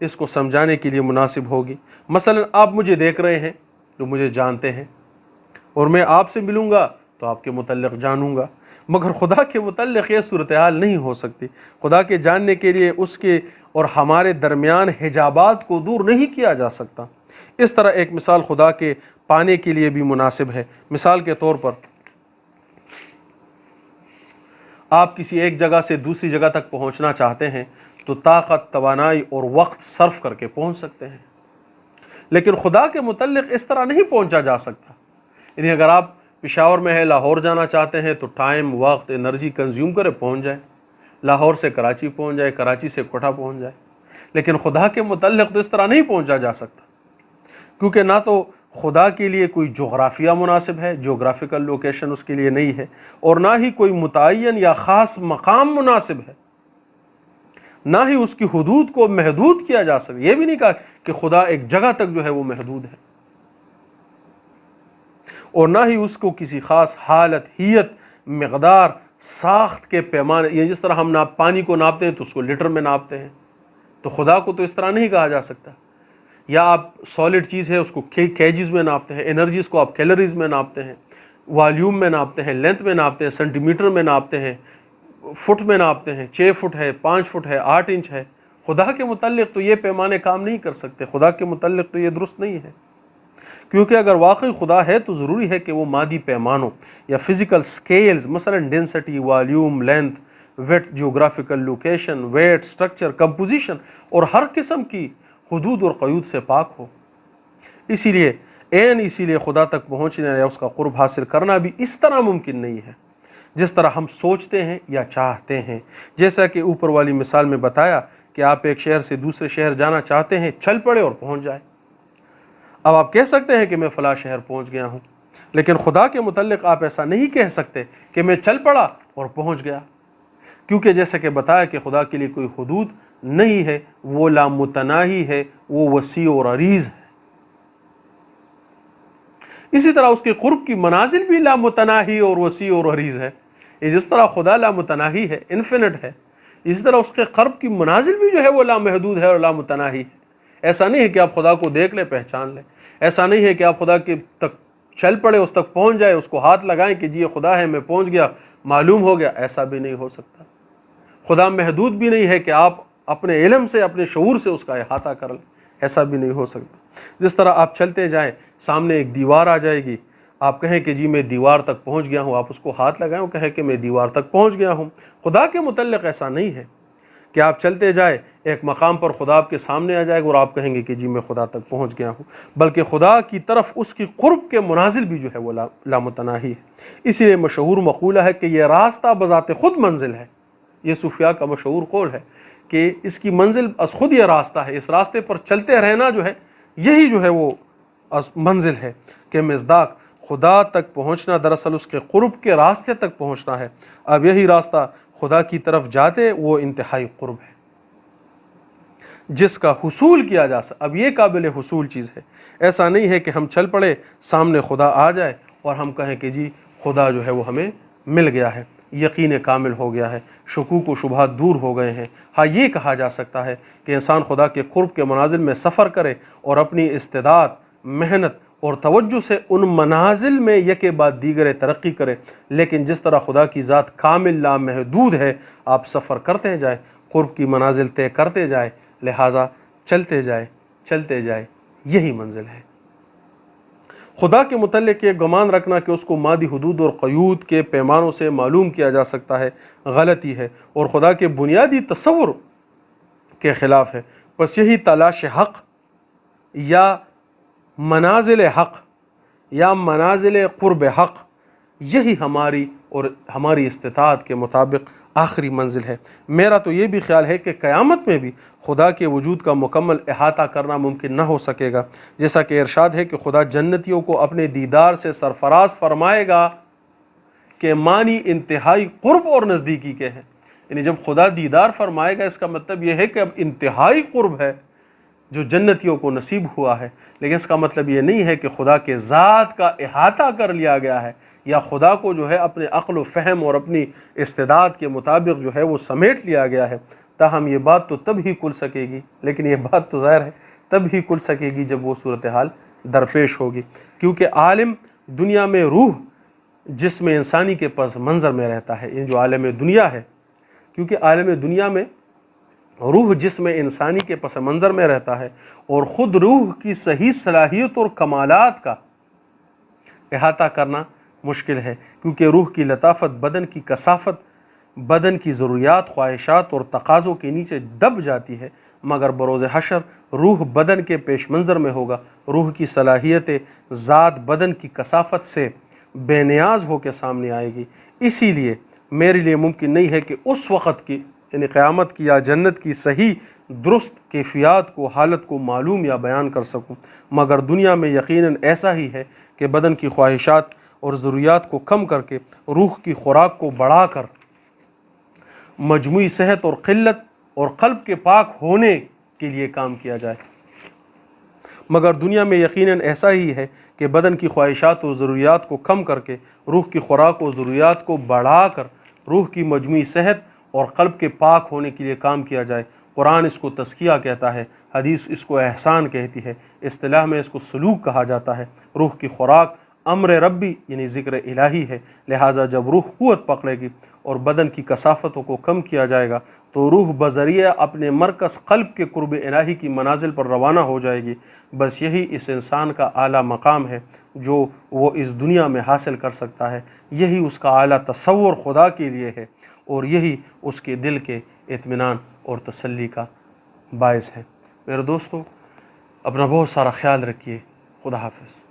اس کو سمجھانے کے لیے مناسب ہوگی۔ مثلا آپ مجھے دیکھ رہے ہیں تو مجھے جانتے ہیں، اور میں آپ سے ملوں گا تو آپ کے متعلق جانوں گا، مگر خدا کے متعلق یہ صورتحال نہیں ہو سکتی۔ خدا کے جاننے کے لیے اس کے اور ہمارے درمیان حجابات کو دور نہیں کیا جا سکتا۔ اس طرح ایک مثال خدا کے پانے کے لیے بھی مناسب ہے۔ مثال کے طور پر آپ کسی ایک جگہ سے دوسری جگہ تک پہنچنا چاہتے ہیں تو طاقت، توانائی اور وقت صرف کر کے پہنچ سکتے ہیں، لیکن خدا کے متعلق اس طرح نہیں پہنچا جا سکتا۔ یعنی اگر آپ پشاور میں ہے، لاہور جانا چاہتے ہیں تو ٹائم، وقت، انرجی کنزیوم کرے پہنچ جائے، لاہور سے کراچی پہنچ جائے، کراچی سے کوٹھا پہنچ جائے، لیکن خدا کے متعلق تو اس طرح نہیں پہنچا جا سکتا، کیونکہ نہ تو خدا کے لیے کوئی جغرافیہ مناسب ہے، جغرافیکل لوکیشن اس کے لیے نہیں ہے، اور نہ ہی کوئی متعین یا خاص مقام مناسب ہے، نہ ہی اس کی حدود کو محدود کیا جا سکتا۔ یہ بھی نہیں کہا کہ خدا ایک جگہ تک جو ہے وہ محدود ہے، اور نہ ہی اس کو کسی خاص حالت، ہیت، مقدار، ساخت کے پیمانے، یہ جس طرح ہم پانی کو ناپتے ہیں تو اس کو لیٹر میں ناپتے ہیں، تو خدا کو تو اس طرح نہیں کہا جا سکتا۔ یا آپ سالڈ چیز ہے اس کو کیجز میں ناپتے ہیں، انرجیز کو آپ کیلوریز میں ناپتے ہیں، والیوم میں ناپتے ہیں، لینتھ میں ناپتے ہیں، سینٹی میٹر میں ناپتے ہیں، فٹ میں ناپتے ہیں، 6 فٹ ہے، 5 فٹ ہے، 8 انچ ہے۔ خدا کے متعلق تو یہ پیمانے کام نہیں کر سکتے، خدا کے متعلق تو یہ درست نہیں ہے، کیونکہ اگر واقعی خدا ہے تو ضروری ہے کہ وہ مادی پیمانوں یا فزیکل سکیلز، مثلا density, volume, length, weight, geographical location, weight, structure, composition اور ہر قسم کی حدود اور قیود سے پاک ہو۔ اسی لیے خدا تک پہنچنا یا اس کا قرب حاصل کرنا بھی اس طرح ممکن نہیں ہے جس طرح ہم سوچتے ہیں یا چاہتے ہیں۔ جیسا کہ اوپر والی مثال میں بتایا کہ آپ ایک شہر سے دوسرے شہر جانا چاہتے ہیں، چل پڑے اور پہنچ جائے۔ اب آپ کہہ سکتے ہیں کہ میں فلاں شہر پہنچ گیا ہوں، لیکن خدا کے متعلق آپ ایسا نہیں کہہ سکتے کہ میں چل پڑا اور پہنچ گیا، کیونکہ جیسا کہ بتایا کہ خدا کے لیے کوئی حدود نہیں ہے، وہ لامتناہی ہے، وہ وسیع اور عریض ہے۔ اسی طرح اس کے قرب کی منازل بھی لامتناہی اور وسیع اور عریض ہے۔ یہ جس طرح خدا لامتناہی ہے، انفینٹ ہے، اسی طرح اس کے قرب کی منازل بھی جو ہے وہ لامحدود ہے اور لامتناہی ہے۔ ایسا نہیں ہے کہ آپ خدا کو دیکھ لیں، پہچان لیں، ایسا نہیں ہے کہ آپ خدا کے تک چل پڑے، اس تک پہنچ جائے، اس کو ہاتھ لگائیں کہ جی یہ خدا ہے، میں پہنچ گیا، معلوم ہو گیا، ایسا بھی نہیں ہو سکتا۔ خدا محدود بھی نہیں ہے کہ آپ اپنے علم سے، اپنے شعور سے اس کا احاطہ کر لیں، ایسا بھی نہیں ہو سکتا۔ جس طرح آپ چلتے جائیں، سامنے ایک دیوار آ جائے گی، آپ کہیں کہ جی میں دیوار تک پہنچ گیا ہوں، آپ اس کو ہاتھ لگائیں اور کہیں کہ میں دیوار تک پہنچ گیا ہوں۔ خدا کے متعلق ایسا نہیں ہے کہ آپ چلتے جائیں، ایک مقام پر خدا آپ کے سامنے آ جائے گا اور آپ کہیں گے کہ جی میں خدا تک پہنچ گیا ہوں، بلکہ خدا کی طرف اس کی قرب کے منازل بھی جو ہے وہ لامتناہی ہے۔ اسی لیے مشہور مقولہ ہے کہ یہ راستہ بذات خود منزل ہے۔ یہ صوفیاء کا مشہور قول ہے کہ اس کی منزل از خود یہ راستہ ہے، اس راستے پر چلتے رہنا جو ہے یہی جو ہے وہ منزل ہے، کہ مصداق خدا تک پہنچنا دراصل اس کے قرب کے راستے تک پہنچنا ہے۔ اب یہی راستہ خدا کی طرف جاتے وہ انتہائی قرب ہے جس کا حصول کیا جا سکتا۔ اب یہ قابل حصول چیز ہے، ایسا نہیں ہے کہ ہم چل پڑے، سامنے خدا آ جائے اور ہم کہیں کہ جی خدا جو ہے وہ ہمیں مل گیا ہے، یقین کامل ہو گیا ہے، شکوک و شبہات دور ہو گئے ہیں۔ ہاں یہ کہا جا سکتا ہے کہ انسان خدا کے قرب کے منازل میں سفر کرے اور اپنی استعداد، محنت اور توجہ سے ان منازل میں یکے بعد دیگرے ترقی کرے، لیکن جس طرح خدا کی ذات کامل لامحدود ہے، آپ سفر کرتے جائیں، قرب کی منازل طے کرتے جائیں، لہٰذا چلتے جائے، یہی منزل ہے۔ خدا کے متعلق یہ گمان رکھنا کہ اس کو مادی حدود اور قیود کے پیمانوں سے معلوم کیا جا سکتا ہے، غلطی ہے اور خدا کے بنیادی تصور کے خلاف ہے۔ بس یہی تلاش حق یا منازل حق یا منازل قرب حق، یہی ہماری استطاعت کے مطابق آخری منزل ہے۔ میرا تو یہ بھی خیال ہے کہ قیامت میں بھی خدا کے وجود کا مکمل احاطہ کرنا ممکن نہ ہو سکے گا، جیسا کہ ارشاد ہے کہ خدا جنتیوں کو اپنے دیدار سے سرفراز فرمائے گا کہ معنی انتہائی قرب اور نزدیکی کے ہیں۔ یعنی جب خدا دیدار فرمائے گا، اس کا مطلب یہ ہے کہ اب انتہائی قرب ہے جو جنتیوں کو نصیب ہوا ہے، لیکن اس کا مطلب یہ نہیں ہے کہ خدا کے ذات کا احاطہ کر لیا گیا ہے یا خدا کو جو ہے اپنے عقل و فہم اور اپنی استعداد کے مطابق جو ہے وہ سمیٹ لیا گیا ہے، تاہم یہ بات تو تب ہی کھل سکے گی، لیکن یہ بات تو ظاہر ہے تب ہی کھل سکے گی جب وہ صورتحال درپیش ہوگی، کیونکہ عالم دنیا میں روح جسم انسانی کے پس منظر میں رہتا ہے، یہ جو عالم دنیا ہے، کیونکہ عالم دنیا میں روح جسم انسانی کے پس منظر میں رہتا ہے، اور خود روح کی صحیح صلاحیت اور کمالات کا احاطہ کرنا مشکل ہے، کیونکہ روح کی لطافت بدن کی کثافت، بدن کی ضروریات، خواہشات اور تقاضوں کے نیچے دب جاتی ہے، مگر بروز حشر روح بدن کے پیش منظر میں ہوگا، روح کی صلاحیت ذات بدن کی کثافت سے بے نیاز ہو کے سامنے آئے گی۔ اسی لیے میرے لیے ممکن نہیں ہے کہ اس وقت کی یعنی قیامت کی یا جنت کی صحیح درست کیفیات کو، حالت کو معلوم یا بیان کر سکوں، مگر دنیا میں یقیناً ایسا ہی ہے کہ بدن کی خواہشات اور ضروریات کو کم کر کے روح کی خوراک کو بڑھا کر مجموعی صحت اور قلت اور قلب کے پاک ہونے کے لیے کام کیا جائے، مگر دنیا میں یقیناً ایسا ہی ہے کہ بدن کی خواہشات اور ضروریات کو کم کر کے روح کی خوراک اور ضروریات کو بڑھا کر روح کی مجموعی صحت اور قلب کے پاک ہونے کے لیے کام کیا جائے۔ قرآن اس کو تزکیہ کہتا ہے، حدیث اس کو احسان کہتی ہے، اصطلاح میں اس کو سلوک کہا جاتا ہے۔ روح کی خوراک امر ربی یعنی ذکر الہی ہے، لہٰذا جب روح قوت پکڑے گی اور بدن کی کثافتوں کو کم کیا جائے گا تو روح بذریعہ اپنے مرکز قلب کے قرب الہی کی منازل پر روانہ ہو جائے گی۔ بس یہی اس انسان کا اعلیٰ مقام ہے جو وہ اس دنیا میں حاصل کر سکتا ہے، یہی اس کا اعلیٰ تصور خدا کے لیے ہے، اور یہی اس کے دل کے اطمینان اور تسلی کا باعث ہے۔ میرے دوستو، اپنا بہت سارا خیال رکھیے۔ خدا حافظ۔